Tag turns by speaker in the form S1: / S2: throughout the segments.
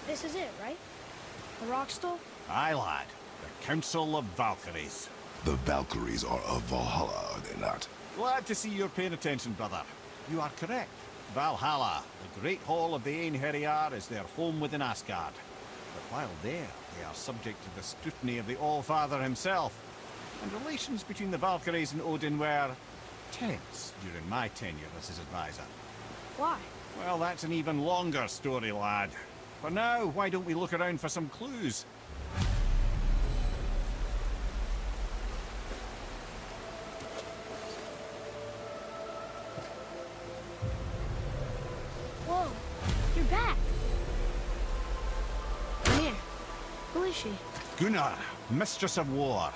S1: This is it, right? The rock stool?
S2: Aye, lad. The Council of Valkyries.
S3: The Valkyries are of Valhalla, are they not?
S2: Glad to see you're paying attention, brother. You are correct. Valhalla, the great hall of the Einherjar, is their home within Asgard. But while there, they are subject to the scrutiny of the All-Father himself. And relations between the Valkyries and Odin were tense during my tenure as his advisor.
S1: Why?
S2: Well, that's an even longer story, lad. For now, why don't we look around for some clues?
S1: Whoa, you're back. Come here. Who is she?
S2: Gunnar, Mistress of War.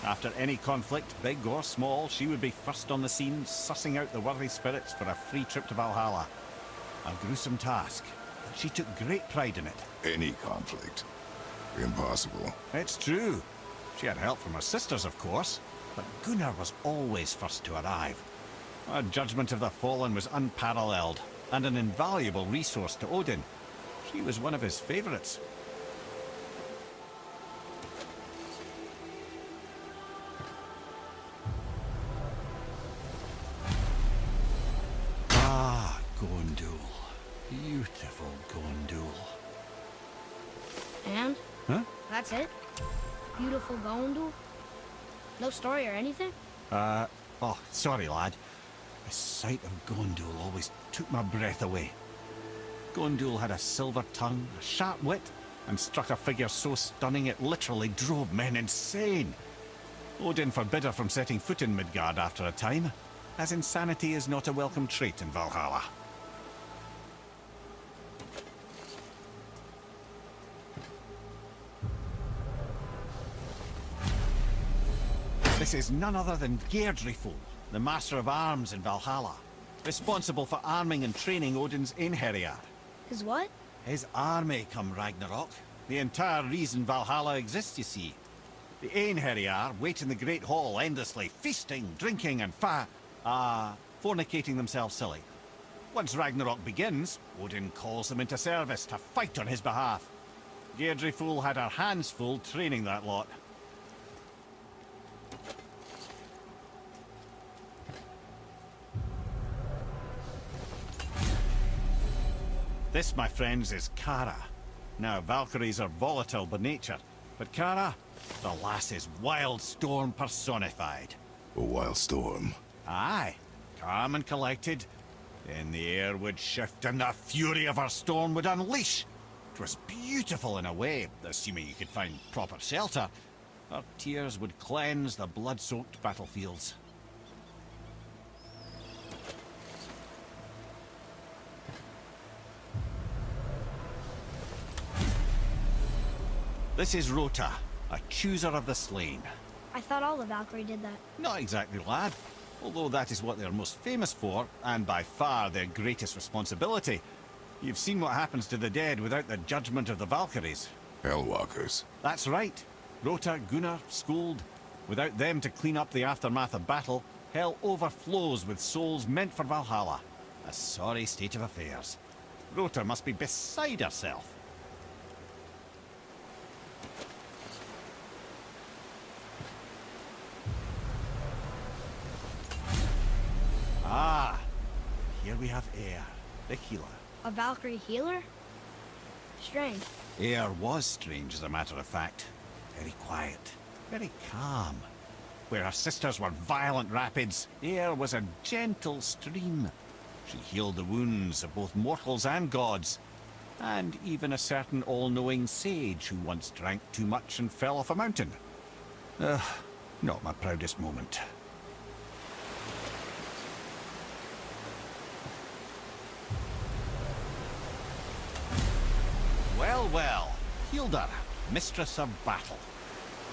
S2: After any conflict, big or small, she would be first on the scene, sussing out the worthy spirits for a free trip to Valhalla. A gruesome task, but she took great pride in it.
S3: Any conflict. Impossible.
S2: It's true. She had help from her sisters, of course, but Gunnar was always first to arrive. Her judgment of the fallen was unparalleled, and an invaluable resource to Odin. She was one of his favorites. Ah, Gondul. Beautiful Gondul.
S1: And?
S2: Huh?
S1: That's it? Beautiful Gondul? No story or anything?
S2: Oh, sorry, lad. The sight of Gondul always took my breath away. Gondul had a silver tongue, a sharp wit, and struck a figure so stunning it literally drove men insane. Odin forbid her from setting foot in Midgard after a time, as insanity is not a welcome trait in Valhalla. This is none other than Geirdriful, the Master of Arms in Valhalla, responsible for arming and training Odin's Einherjar.
S1: His what?
S2: His army come Ragnarok. The entire reason Valhalla exists, you see. The Einherjar wait in the Great Hall endlessly, feasting, drinking, and fornicating themselves silly. Once Ragnarok begins, Odin calls them into service to fight on his behalf. Geirdriful had her hands full training that lot. This, my friends, is Kara. Now, Valkyries are volatile by nature, but Kara, the lass is wild storm personified.
S3: A wild storm.
S2: Aye, calm and collected. Then the air would shift and the fury of her storm would unleash. 'Twas beautiful in a way, assuming you could find proper shelter. Her tears would cleanse the blood-soaked battlefields. This is Rota, a chooser of the slain.
S1: I thought all the Valkyrie did that.
S2: Not exactly, lad. Although that is what they're most famous for, and by far their greatest responsibility. You've seen what happens to the dead without the judgment of the Valkyries.
S3: Hellwalkers.
S2: That's right. Rota, Gunnar, Skuld. Without them to clean up the aftermath of battle, hell overflows with souls meant for Valhalla. A sorry state of affairs. Rota must be beside herself. Ah, here we have Air, the healer.
S1: A Valkyrie healer? Strange.
S2: Air was strange, as a matter of fact. Very quiet, very calm. Where her sisters were violent rapids, Air was a gentle stream. She healed the wounds of both mortals and gods, and even a certain all-knowing sage who once drank too much and fell off a mountain. Not my proudest moment. Well, Hilda, Mistress of Battle.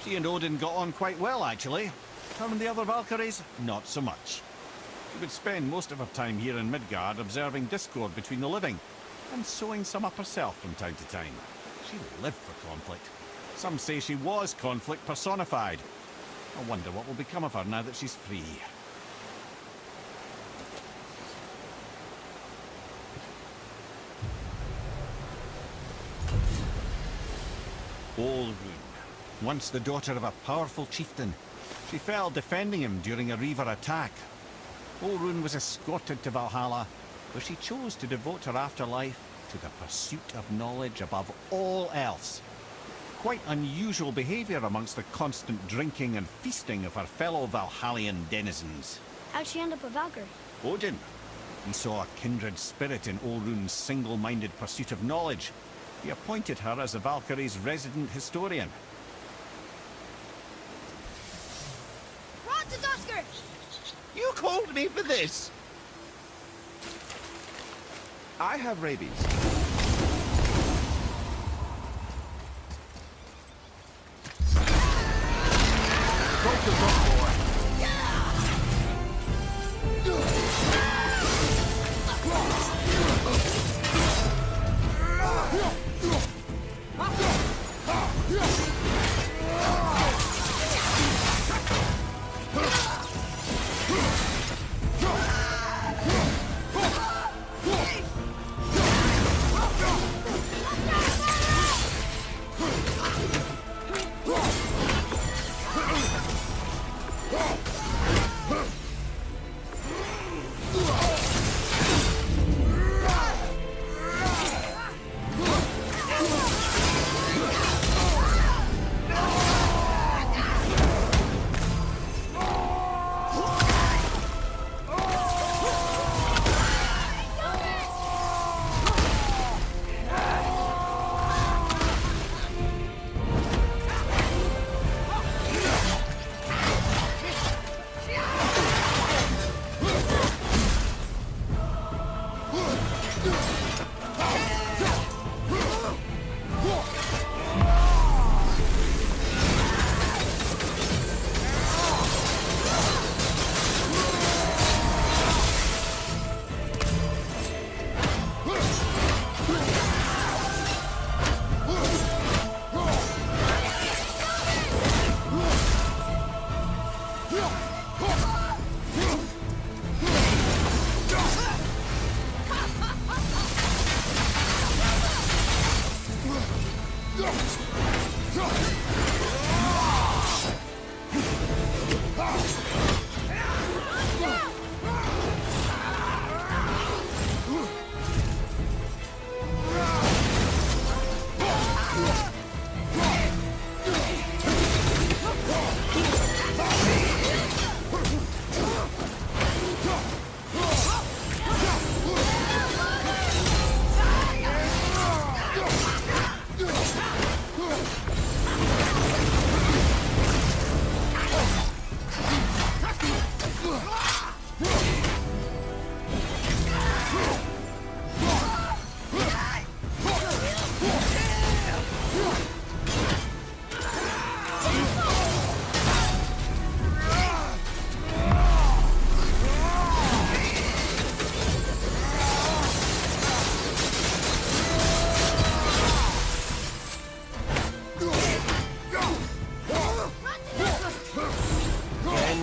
S2: She and Odin got on quite well, actually. Her and the other Valkyries, not so much. She would spend most of her time here in Midgard observing discord between the living, and sewing some up herself from time to time. She lived for conflict. Some say she was conflict personified. I wonder what will become of her now that she's free. Olrun, once the daughter of a powerful chieftain. She fell defending him during a Reaver attack. Olrun was escorted to Valhalla, where she chose to devote her afterlife to the pursuit of knowledge above all else. Quite unusual behaviour amongst the constant drinking and feasting of her fellow Valhallian denizens.
S1: How'd she end up a Valkyrie?
S2: Odin. He saw a kindred spirit in Olrun's single-minded pursuit of knowledge. He appointed her as the Valkyrie's resident historian.
S1: KRATOS!
S4: You called me for this! I have rabies. Focus up, boy.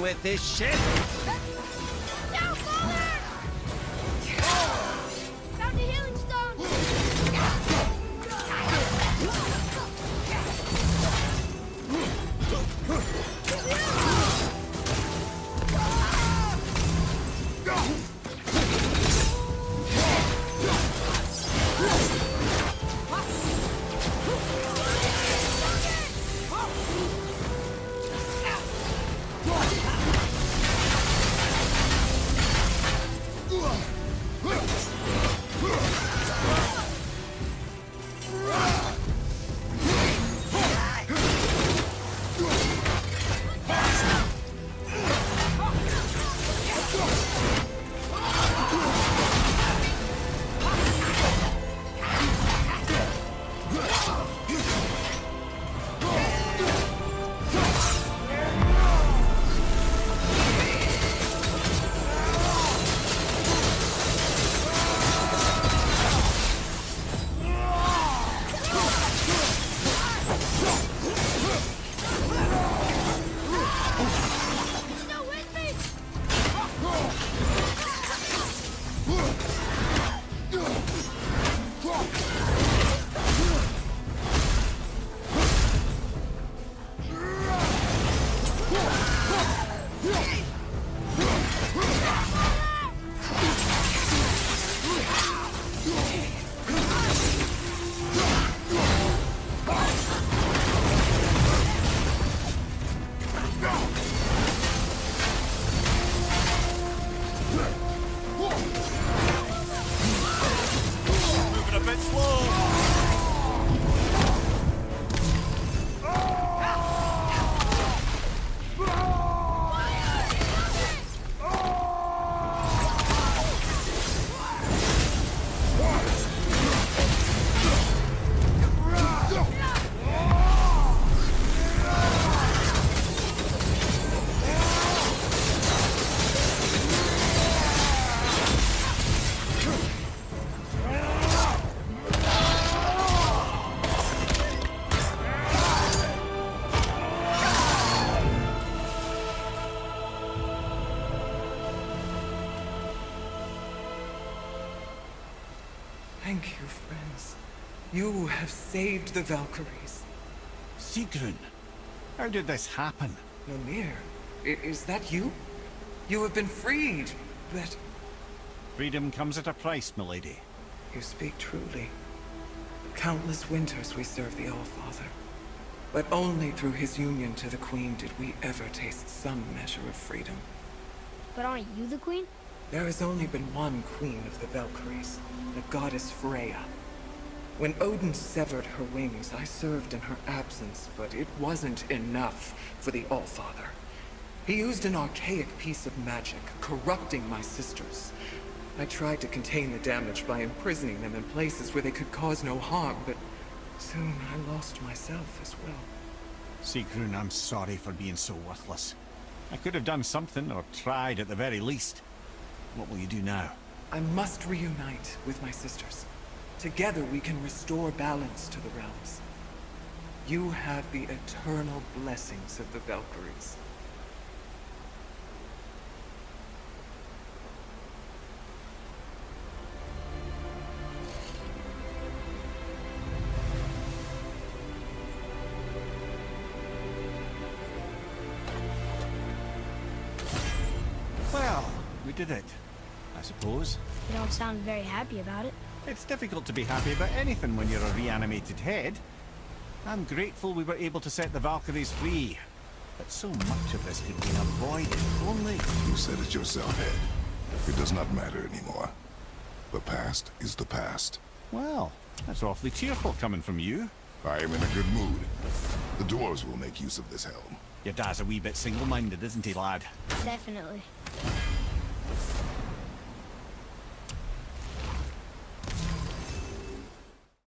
S4: With this shit?
S1: Now, Valor! Found a healing stone!
S5: You have saved the Valkyries.
S2: Sigrun, how did this happen?
S5: Mimir, is that you? You have been freed, but...
S2: Freedom comes at a price, milady.
S5: You speak truly. Countless winters we served the All-Father. But only through his union to the Queen did we ever taste some measure of freedom.
S1: But aren't you the queen?
S5: There has only been one Queen of the Valkyries, the goddess Freya. When Odin severed her wings, I served in her absence, but it wasn't enough for the All-Father. He used an archaic piece of magic, corrupting my sisters. I tried to contain the damage by imprisoning them in places where they could cause no harm, but soon I lost myself as well.
S2: Sigrun, I'm sorry for being so worthless. I could have done something, or tried at the very least. What will you do now?
S5: I must reunite with my sisters. Together we can restore balance to the realms. You have the eternal blessings of the Valkyries.
S2: Well, we did it, I suppose.
S1: You don't sound very happy about it.
S2: It's difficult to be happy about anything when you're a reanimated head. I'm grateful we were able to set the Valkyries free. But so much of this could be avoided if only...
S3: You said it yourself, Head. It does not matter anymore. The past is the past.
S2: Well, that's awfully cheerful coming from you.
S3: I am in a good mood. The dwarves will make use of this helm.
S2: Your dad's a wee bit single-minded, isn't he, lad?
S1: Definitely.